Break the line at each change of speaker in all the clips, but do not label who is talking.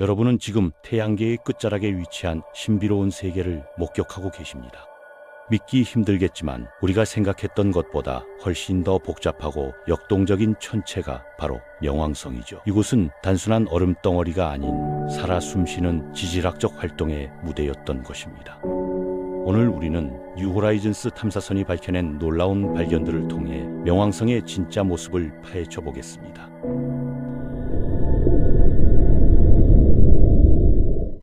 여러분은 지금 태양계의 끝자락에 위치한 신비로운 세계를 목격하고 계십니다. 믿기 힘들겠지만 우리가 생각했던 것보다 훨씬 더 복잡하고 역동적인 천체가 바로 명왕성이죠. 이곳은 단순한 얼음 덩어리가 아닌 살아 숨쉬는 지질학적 활동의 무대였던 것입니다. 오늘 우리는 뉴호라이즌스 탐사선이 밝혀낸 놀라운 발견들을 통해 명왕성의 진짜 모습을 파헤쳐 보겠습니다.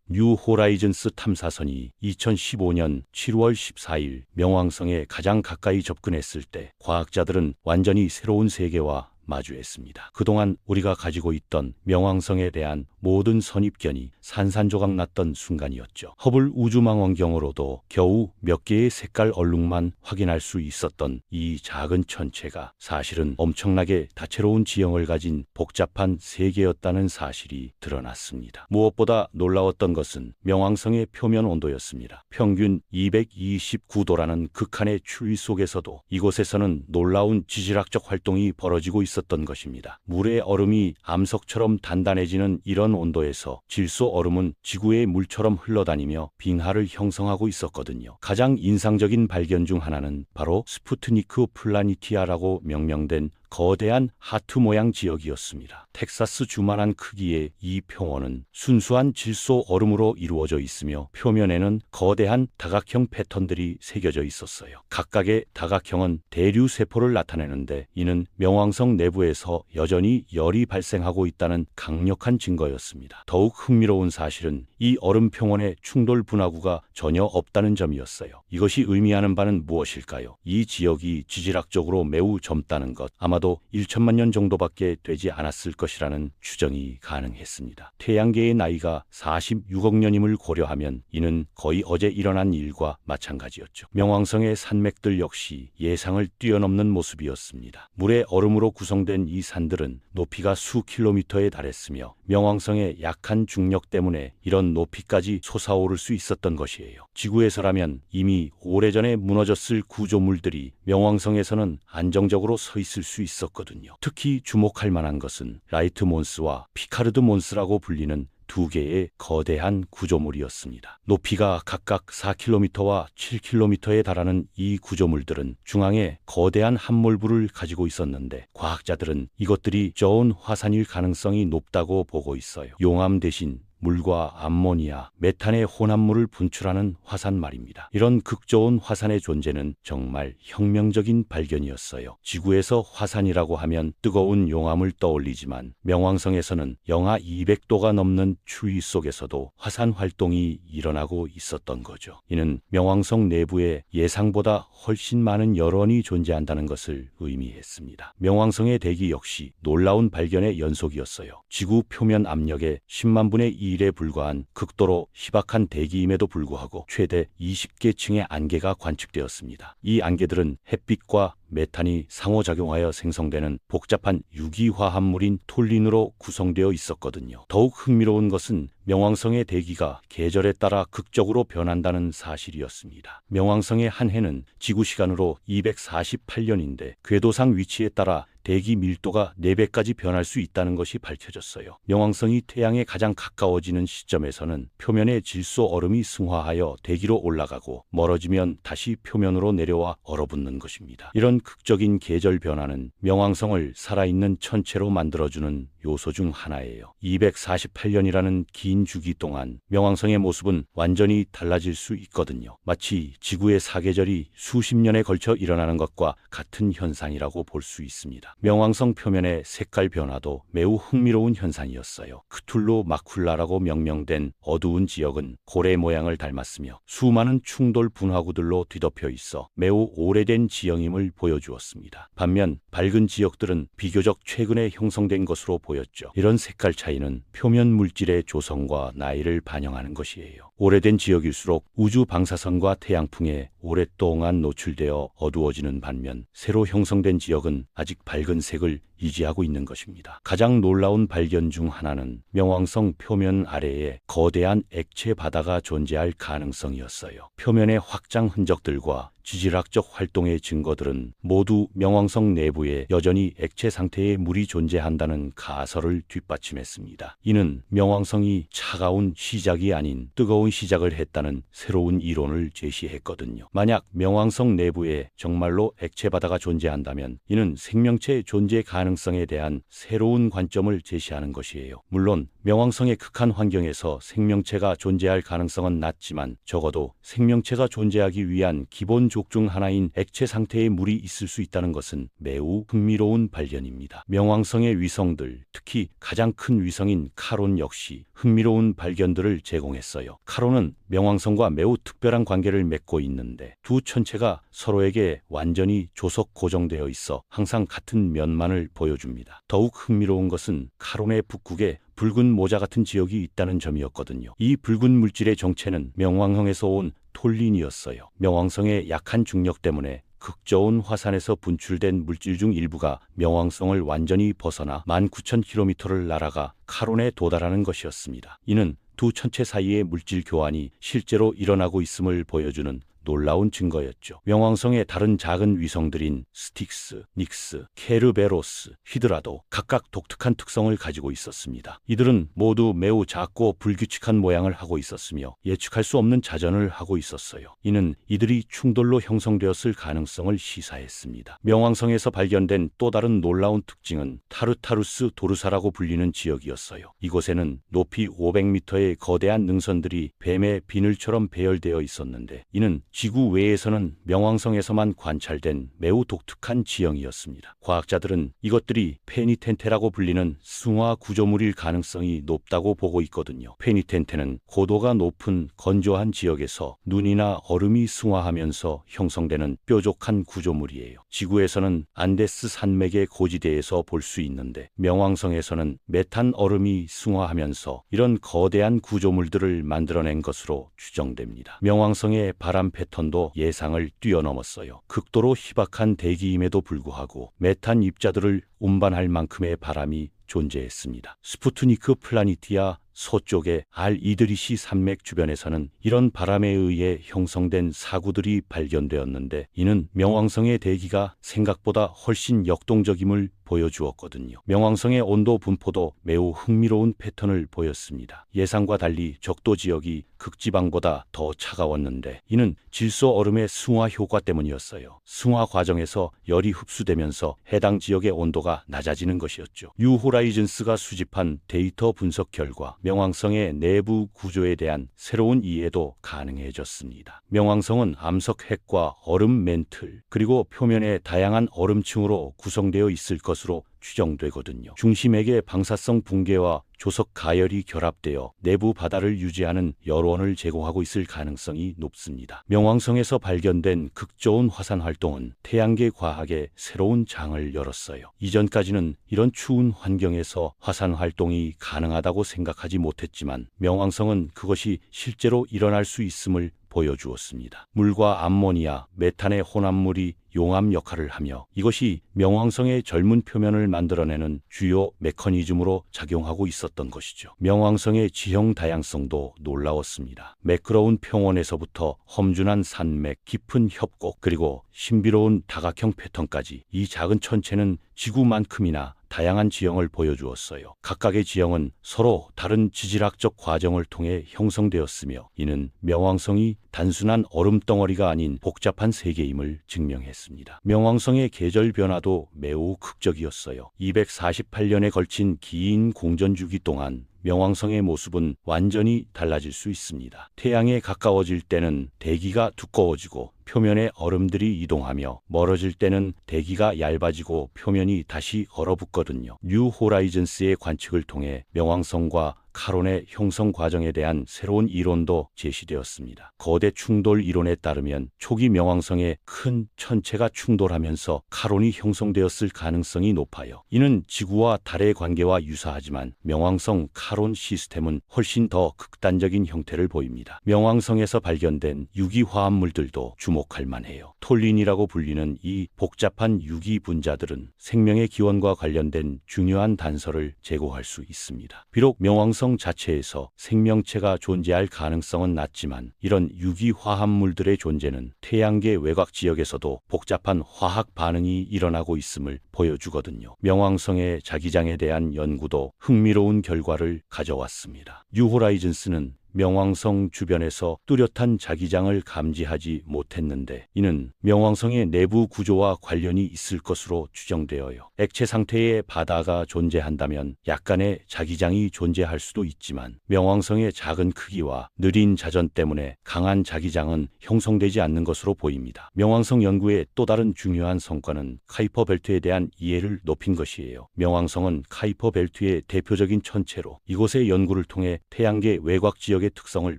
뉴호라이즌스 탐사선이 2015년 7월 14일 명왕성에 가장 가까이 접근했을 때 과학자들은 완전히 새로운 세계와 마주했습니다. 그동안 우리가 가지고 있던 명왕성에 대한 모든 선입견이 산산조각 났던 순간이었죠. 허블 우주망원경으로도 겨우 몇 개의 색깔 얼룩만 확인할 수 있었던 이 작은 천체가 사실은 엄청나게 다채로운 지형을 가진 복잡한 세계였다는 사실이 드러났습니다. 무엇보다 놀라웠던 것은 명왕성의 표면 온도였습니다. 평균 229도라는 극한의 추위 속에서도 이곳에서는 놀라운 지질학적 활동이 벌어지고 있었던 것입니다. 물의 얼음이 암석처럼 단단해지는 이런 온도에서 질소 얼음은 지구의 물처럼 흘러다니며 빙하를 형성하고 있었거든요. 가장 인상적인 발견 중 하나는 바로 스푸트니크 플라니티아라고 명명된 거대한 하트 모양 지역이었습니다. 텍사스 주만한 크기의 이 표원은 순수한 질소 얼음으로 이루어져 있으며 표면에는 거대한 다각형 패턴들이 새겨져 있었어요. 각각의 다각형은 대류 세포를 나타내는데 이는 명왕성 내부에서 여전히 열이 발생하고 있다는 강력한 증거였습니다. 더욱 흥미로운 사실은 이 얼음 표원의 충돌 분화구가 전혀 없다는 점이었어요. 이것이 의미하는 바는 무엇일까요? 이 지역이 지질학적으로 매우 젊다는 것, 아마도 1천만 년 정도밖에 되지 않았을 것이라는 추정이 가능했습니다. 태양계의 나이가 46억 년임을 고려하면 이는 거의 어제 일어난 일과 마찬가지였죠. 명왕성의 산맥들 역시 예상을 뛰어넘는 모습이었습니다. 물의 얼음으로 구성된 이 산들은 높이가 수 킬로미터에 달했으며 명왕성의 약한 중력 때문에 이런 높이까지 솟아오를 수 있었던 것이에요. 지구에서라면 이미 오래전에 무너졌을 구조물들이 명왕성에서는 안정적으로 서 있을 수 있었거든요. 특히 주목할 만한 것은 라이트 몬스와 피카르드 몬스라고 불리는 두 개의 거대한 구조물이었습니다. 높이가 각각 4km와 7km에 달하는 이 구조물들은 중앙에 거대한 함몰부를 가지고 있었는데 과학자들은 이것들이 저온 화산일 가능성이 높다고 보고 있어요. 용암 대신 물과 암모니아, 메탄의 혼합물을 분출하는 화산 말입니다. 이런 극저온 화산의 존재는 정말 혁명적인 발견이었어요. 지구에서 화산이라고 하면 뜨거운 용암을 떠올리지만 명왕성에서는 영하 200도가 넘는 추위 속에서도 화산 활동이 일어나고 있었던 거죠. 이는 명왕성 내부에 예상보다 훨씬 많은 열원이 존재한다는 것을 의미했습니다. 명왕성의 대기 역시 놀라운 발견의 연속이었어요. 지구 표면 압력의 10만 분의 1에 불과한 극도로 희박한 대기임에도 불구하고 최대 20개 층의 안개가 관측되었습니다. 이 안개들은 햇빛과 메탄이 상호작용하여 생성되는 복잡한 유기화합물인 톨린으로 구성되어 있었거든요. 더욱 흥미로운 것은 명왕성의 대기가 계절에 따라 극적으로 변한다는 사실이었습니다. 명왕성의 한 해는 지구 시간으로 248년인데 궤도상 위치에 따라 대기 밀도가 4배까지 변할 수 있다는 것이 밝혀졌어요. 명왕성이 태양에 가장 가까워지는 시점에서는 표면의 질소 얼음이 승화하여 대기로 올라가고 멀어지면 다시 표면으로 내려와 얼어붙는 것입니다. 이런 극적인 계절 변화는 명왕성을 살아있는 천체로 만들어주는 요소 중 하나예요. 248년이라는 긴 주기 동안 명왕성의 모습은 완전히 달라질 수 있거든요. 마치 지구의 사계절이 수십 년에 걸쳐 일어나는 것과 같은 현상이라고 볼 수 있습니다. 명왕성 표면의 색깔 변화도 매우 흥미로운 현상이었어요. 크툴루 마쿨라라고 명명된 어두운 지역은 고래 모양을 닮았으며 수많은 충돌 분화구들로 뒤덮여 있어 매우 오래된 지형임을 보여주었습니다. 반면 밝은 지역들은 비교적 최근에 형성된 것으로 보였죠. 이런 색깔 차이는 표면 물질의 조성과 나이를 반영하는 것이에요. 오래된 지역일수록 우주 방사선과 태양풍에 오랫동안 노출되어 어두워지는 반면 새로 형성된 지역은 아직 밝은 색을 이지하고 있는 것입니다. 가장 놀라운 발견 중 하나는 명왕성 표면 아래에 거대한 액체 바다가 존재할 가능성이었어요. 표면의 확장 흔적들과 지질학적 활동의 증거들은 모두 명왕성 내부에 여전히 액체 상태의 물이 존재한다는 가설을 뒷받침했습니다. 이는 명왕성이 차가운 시작이 아닌 뜨거운 시작을 했다는 새로운 이론을 제시했거든요. 만약 명왕성 내부에 정말로 액체 바다가 존재한다면 이는 생명체 존재 가능성에 대한 새로운 관점을 제시하는 것이에요. 물론 명왕성의 극한 환경에서 생명체가 존재할 가능성은 낮지만 적어도 생명체가 존재하기 위한 기본 족 중 하나인 액체 상태의 물이 있을 수 있다는 것은 매우 흥미로운 발견입니다. 명왕성의 위성들, 특히 가장 큰 위성인 카론 역시 흥미로운 발견들을 제공했어요. 카론은 명왕성과 매우 특별한 관계를 맺고 있는데 두 천체가 서로에게 완전히 조속 고정되어 있어 항상 같은 면만을 보여줍니다. 더욱 흥미로운 것은 카론의 북극에 붉은 모자 같은 지역이 있다는 점이었거든요. 이 붉은 물질의 정체는 명왕성에서 온 톨린이었어요. 명왕성의 약한 중력 때문에 극저온 화산에서 분출된 물질 중 일부가 명왕성을 완전히 벗어나 19,000km를 날아가 카론에 도달하는 것이었습니다. 이는 두 천체 사이의 물질 교환이 실제로 일어나고 있음을 보여주는 놀라운 증거였죠. 명왕성의 다른 작은 위성들인 스틱스, 닉스, 케르베로스, 히드라도 각각 독특한 특성을 가지고 있었습니다. 이들은 모두 매우 작고 불규칙한 모양을 하고 있었으며 예측할 수 없는 자전을 하고 있었어요. 이는 이들이 충돌로 형성되었을 가능성을 시사했습니다. 명왕성에서 발견된 또 다른 놀라운 특징은 타르타루스 도르사라고 불리는 지역이었어요. 이곳에는 높이 500m의 거대한 능선들이 뱀의 비늘처럼 배열되어 있었는데 이는 지구 외에서는 명왕성에서만 관찰된 매우 독특한 지형이었습니다. 과학자들은 이것들이 페니텐테라고 불리는 승화 구조물일 가능성이 높다고 보고 있거든요. 페니텐테는 고도가 높은 건조한 지역에서 눈이나 얼음이 승화하면서 형성되는 뾰족한 구조물이에요. 지구에서는 안데스 산맥의 고지대에서 볼 수 있는데 명왕성에서는 메탄 얼음이 승화하면서 이런 거대한 구조물들을 만들어낸 것으로 추정됩니다. 명왕성의 바람 패턴도 예상을 뛰어넘었어요. 극도로 희박한 대기임에도 불구하고 메탄 입자들을 운반할 만큼의 바람이 존재했습니다. 스푸트니크 플라니티아 서쪽의 알-이드리시 산맥 주변에서는 이런 바람에 의해 형성된 사구들이 발견되었는데 이는 명왕성의 대기가 생각보다 훨씬 역동적임을 보여주었거든요. 명왕성의 온도 분포도 매우 흥미로운 패턴을 보였습니다. 예상과 달리 적도 지역이 극지방보다 더 차가웠는데 이는 질소 얼음의 승화 효과 때문이었어요. 승화 과정에서 열이 흡수되면서 해당 지역의 온도가 낮아지는 것이었죠. 뉴 호라이즌스가 수집한 데이터 분석 결과 명왕성의 내부 구조에 대한 새로운 이해도 가능해졌습니다. 명왕성은 암석핵과 얼음 멘틀 그리고 표면의 다양한 얼음층으로 구성되어 있을 것으로 추정되거든요. 중심액의 방사성 붕괴와 조석 가열이 결합되어 내부 바다를 유지하는 열원을 제공하고 있을 가능성이 높습니다. 명왕성에서 발견된 극저온 화산 활동은 태양계 과학에 새로운 장을 열었어요. 이전까지는 이런 추운 환경에서 화산 활동이 가능하다고 생각하지 못했지만 명왕성은 그것이 실제로 일어날 수 있음을 보여주었습니다. 물과 암모니아, 메탄의 혼합물이 용암 역할을 하며 이것이 명왕성의 젊은 표면을 만들어내는 주요 메커니즘으로 작용하고 있었던 것이죠. 명왕성의 지형 다양성도 놀라웠습니다. 매끄러운 평원에서부터 험준한 산맥, 깊은 협곡, 그리고 신비로운 다각형 패턴까지 이 작은 천체는 지구만큼이나 다양한 지형을 보여주었어요. 각각의 지형은 서로 다른 지질학적 과정을 통해 형성되었으며 이는 명왕성이 단순한 얼음 덩어리가 아닌 복잡한 세계임을 증명했습니다. 명왕성의 계절 변화도 매우 극적이었어요. 248년에 걸친 긴 공전주기 동안 명왕성의 모습은 완전히 달라질 수 있습니다. 태양에 가까워질 때는 대기가 두꺼워지고 표면의 얼음들이 이동하며 멀어질 때는 대기가 얇아지고 표면이 다시 얼어붙거든요. 뉴 호라이즌스의 관측을 통해 명왕성과 카론의 형성 과정에 대한 새로운 이론도 제시되었습니다. 거대 충돌 이론에 따르면 초기 명왕성의 큰 천체가 충돌하면서 카론이 형성되었을 가능성이 높아요. 이는 지구와 달의 관계와 유사하지만 명왕성 카론 날카로운 시스템은 훨씬 더 극단적인 형태를 보입니다. 명왕성에서 발견된 유기화합물들도 주목할 만해요. 톨린이라고 불리는 이 복잡한 유기 분자들은 생명의 기원과 관련된 중요한 단서를 제공할 수 있습니다. 비록 명왕성 자체에서 생명체가 존재할 가능성은 낮지만 이런 유기화합물들의 존재는 태양계 외곽 지역에서도 복잡한 화학 반응이 일어나고 있음을 보여주거든요. 명왕성의 자기장에 대한 연구도 흥미로운 결과를 가져왔습니다. 뉴호라이즌스는 명왕성 주변에서 뚜렷한 자기장을 감지하지 못했는데 이는 명왕성의 내부 구조와 관련이 있을 것으로 추정되어요. 액체 상태의 바다가 존재한다면 약간의 자기장이 존재할 수도 있지만 명왕성의 작은 크기와 느린 자전 때문에 강한 자기장은 형성되지 않는 것으로 보입니다. 명왕성 연구의 또 다른 중요한 성과는 카이퍼 벨트에 대한 이해를 높인 것이에요. 명왕성은 카이퍼 벨트의 대표적인 천체로 이곳의 연구를 통해 태양계 외곽 지역의 특성을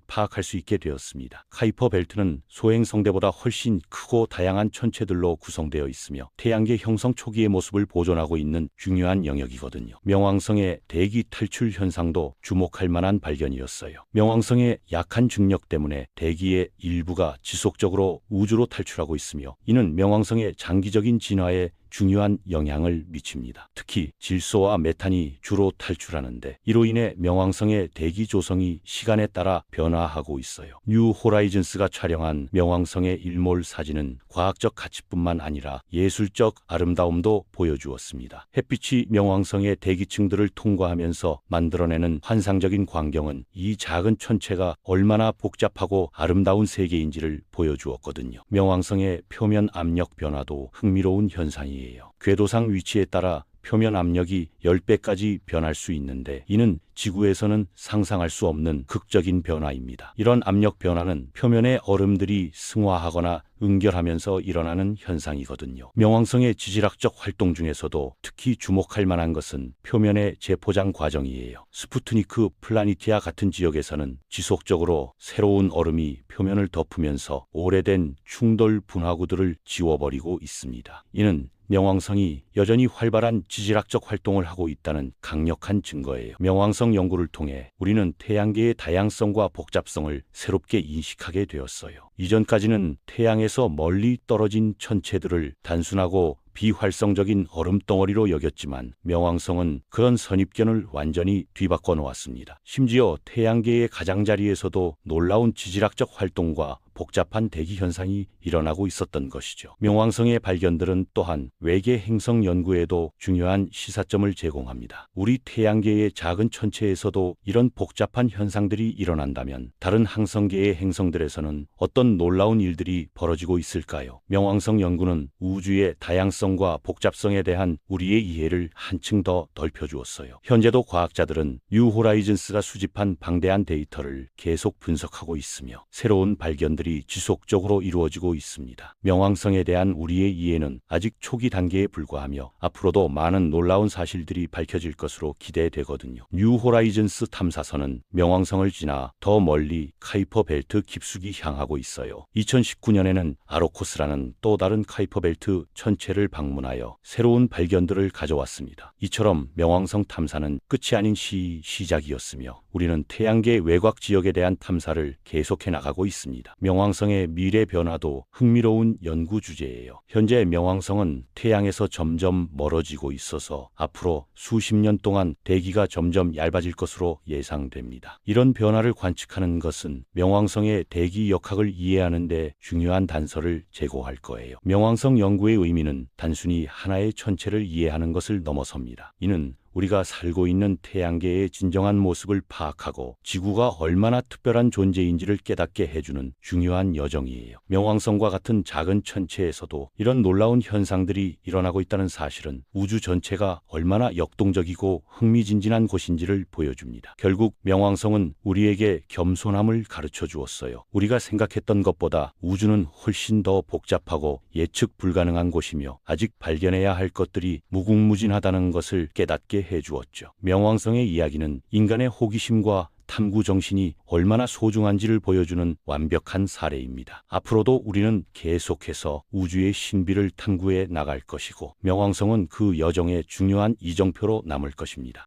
파악할 수 있게 되었습니다. 카이퍼 벨트는 소행성대보다 훨씬 크고 다양한 천체들로 구성되어 있으며 태양계 형성 초기의 모습을 보존하고 있는 중요한 영역이거든요. 명왕성의 대기 탈출 현상도 주목할 만한 발견이었어요. 명왕성의 약한 중력 때문에 대기의 일부가 지속적으로 우주로 탈출하고 있으며 이는 명왕성의 장기적인 진화에 중요한 영향을 미칩니다. 특히 질소와 메탄이 주로 탈출하는데 이로 인해 명왕성의 대기 조성이 시간에 따라 변화하고 있어요. 뉴 호라이즌스가 촬영한 명왕성의 일몰 사진은 과학적 가치뿐만 아니라 예술적 아름다움도 보여주었습니다. 햇빛이 명왕성의 대기층들을 통과하면서 만들어내는 환상적인 광경은 이 작은 천체가 얼마나 복잡하고 아름다운 세계인지를 보여주었거든요. 명왕성의 표면 압력 변화도 흥미로운 현상이에요. 궤도상 위치에 따라 표면 압력이 10배까지 변할 수 있는데 이는 지구에서는 상상할 수 없는 극적인 변화입니다. 이런 압력 변화는 표면의 얼음들이 승화하거나 응결하면서 일어나는 현상이거든요. 명왕성의 지질학적 활동 중에서도 특히 주목할 만한 것은 표면의 재포장 과정이에요. 스푸트니크 플라니티아 같은 지역에서는 지속적으로 새로운 얼음이 표면을 덮으면서 오래된 충돌 분화구들을 지워버리고 있습니다. 이는 명왕성이 여전히 활발한 지질학적 활동을 하고 있다는 강력한 증거예요. 명왕성 연구를 통해 우리는 태양계의 다양성과 복잡성을 새롭게 인식하게 되었어요. 이전까지는 태양에서 멀리 떨어진 천체들을 단순하고 비활성적인 얼음덩어리로 여겼지만 명왕성은 그런 선입견을 완전히 뒤바꿔 놓았습니다. 심지어 태양계의 가장자리에서도 놀라운 지질학적 활동과 복잡한 대기 현상이 일어나고 있었던 것이죠. 명왕성의 발견들은 또한 외계 행성 연구에도 중요한 시사점을 제공합니다. 우리 태양계의 작은 천체에서도 이런 복잡한 현상들이 일어난다면 다른 항성계의 행성들에서는 어떤 놀라운 일들이 벌어지고 있을까요? 명왕성 연구는 우주의 다양성과 복잡성에 대한 우리의 이해를 한층 더 넓혀주었어요. 현재도 과학자들은 뉴 호라이즌스가 수집한 방대한 데이터를 계속 분석하고 있으며 새로운 발견들이 지속적으로 이루어지고 있습니다. 명왕성에 대한 우리의 이해는 아직 초기 단계에 불과하며 앞으로도 많은 놀라운 사실들이 밝혀질 것으로 기대되거든요. 뉴 호라이즌스 탐사선은 명왕성을 지나 더 멀리 카이퍼 벨트 깊숙이 향하고 있어요. 2019년에는 아로코스라는 또 다른 카이퍼 벨트 천체를 방문하여 새로운 발견들을 가져왔습니다. 이처럼 명왕성 탐사는 끝이 아닌 시작이었으며 우리는 태양계 외곽 지역에 대한 탐사를 계속해 나가고 있습니다. 명왕성의 미래 변화도 흥미로운 연구 주제예요. 현재 명왕성은 태양에서 점점 멀어지고 있어서 앞으로 수십 년 동안 대기가 점점 얇아질 것으로 예상됩니다. 이런 변화를 관측하는 것은 명왕성의 대기 역학을 이해하는 데 중요한 단서를 제공할 거예요. 명왕성 연구의 의미는 단순히 하나의 천체를 이해하는 것을 넘어섭니다. 이는 우리가 살고 있는 태양계의 진정한 모습을 파악하고 지구가 얼마나 특별한 존재인지를 깨닫게 해주는 중요한 여정이에요. 명왕성과 같은 작은 천체에서도 이런 놀라운 현상들이 일어나고 있다는 사실은 우주 전체가 얼마나 역동적이고 흥미진진한 곳인지를 보여줍니다. 결국 명왕성은 우리에게 겸손함을 가르쳐 주었어요. 우리가 생각했던 것보다 우주는 훨씬 더 복잡하고 예측 불가능한 곳이며 아직 발견해야 할 것들이 무궁무진하다는 것을 깨닫게 해주었죠. 명왕성의 이야기는 인간의 호기심과 탐구 정신이 얼마나 소중한지를 보여주는 완벽한 사례입니다. 앞으로도 우리는 계속해서 우주의 신비를 탐구해 나갈 것이고 명왕성은 그 여정의 중요한 이정표로 남을 것입니다.